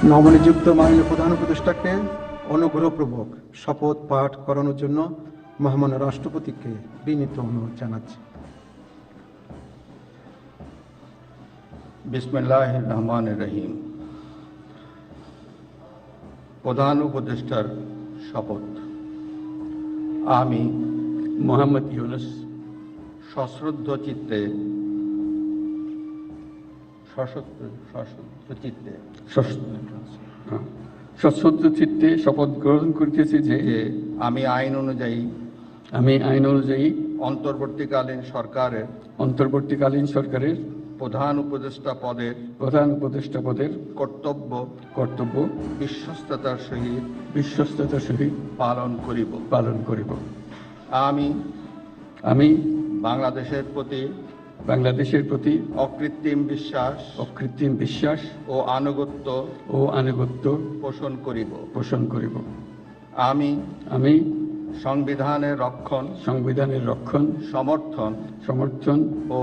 নবনিযুক্ত মাননীয় প্রধান উপদেষ্টাকে অনুগ্রহপূর্বক শপথ পাঠ করানোর জন্য মহামান্য রাষ্ট্রপতিকে বিনীত অনুরোধ জানাচ্ছি। বিসমিল্লাহির রহমানির রহিম। প্রধান উপদেষ্টার শপথ। আমি মোহাম্মদ ইউনুস সশ্রদ্ধ চিত্তে সশ্রদ্ধ চিত্তে শপথ গ্রহণ করিতেছি যে আমি আইন অনুযায়ী অন্তর্বর্তীকালীন সরকারের প্রধান উপদেষ্টা পদের কর্তব্য বিশ্বস্ততার সহিত পালন করিব। আমি বাংলাদেশের প্রতি অকৃত্রিম বিশ্বাস ও আনুগত্য পোষণ করিব। আমি সংবিধানের রক্ষণ সমর্থন ও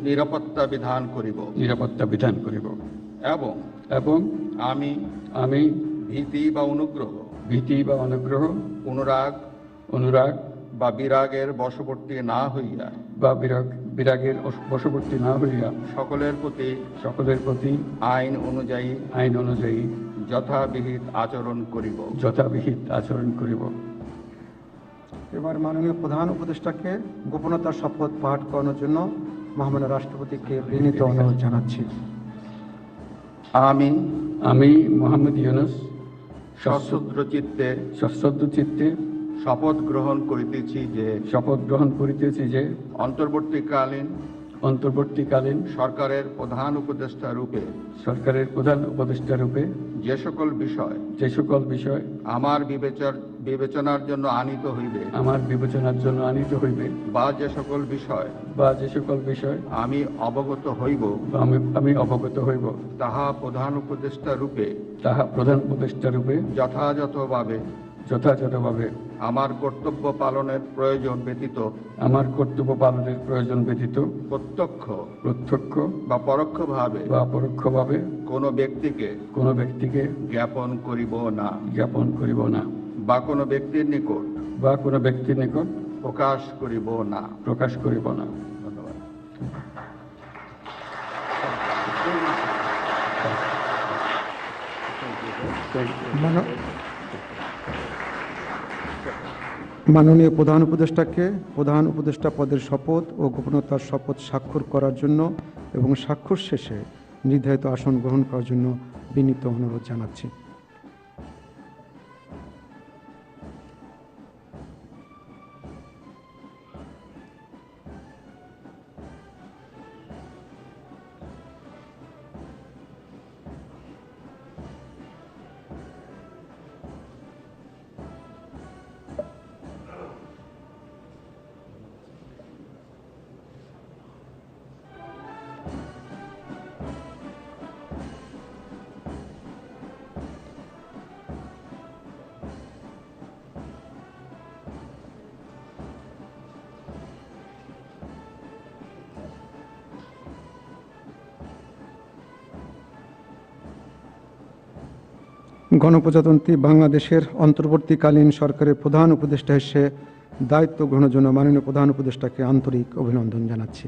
নিরাপত্তা বিধান করিব এবং আমি ভীতি বা অনুরাগ বা বিরাগের বশবর্তী না হইয়া সকলের প্রতি আইন অনুযায়ী যথাবিহিত আচরণ করিব। এবার মাননীয় প্রধান উপদেষ্টাকে গোপনতার শপথ পাঠ করানোর জন্য মহামান্য রাষ্ট্রপতিকে বিনীত অনুরোধ জানাচ্ছি। আমি মোহাম্মদ ইউনুস সশ্রদ্ধ চিত্তে শপথ গ্রহণ করিতেছি যে অন্তর্বর্তীকালীন সরকারের প্রধান উপদেষ্টা রূপে যে সকল বিষয় আমার বিবেচনার জন্য আনিত হইবে বা যে সকল বিষয় আমি অবগত হইব তাহা প্রধান উপদেষ্টা রূপে যথাযথভাবে আমার কর্তব্য পালনের প্রয়োজন ব্যতীত প্রত্যক্ষ বা পরোক্ষভাবে কোনো ব্যক্তিকে জ্ঞাপন করিব না বা কোনো ব্যক্তির নিকট প্রকাশ করিব না। ধন্যবাদ। মাননীয় প্রধান উপদেষ্টাকে প্রধান উপদেষ্টা পদের শপথ ও গোপনতার শপথ স্বাক্ষর করার জন্য এবং স্বাক্ষর শেষে নির্ধারিত আসন গ্রহণ করার জন্য বিনীত অনুরোধ জানাচ্ছি। গণপ্রজাতন্ত্রী বাংলাদেশের অন্তর্বর্তীকালীন সরকারের প্রধান উপদেষ্টা হিসেবে দায়িত্ব গ্রহণের জন্য মাননীয় প্রধান উপদেষ্টাকে আন্তরিক অভিনন্দন জানাচ্ছি।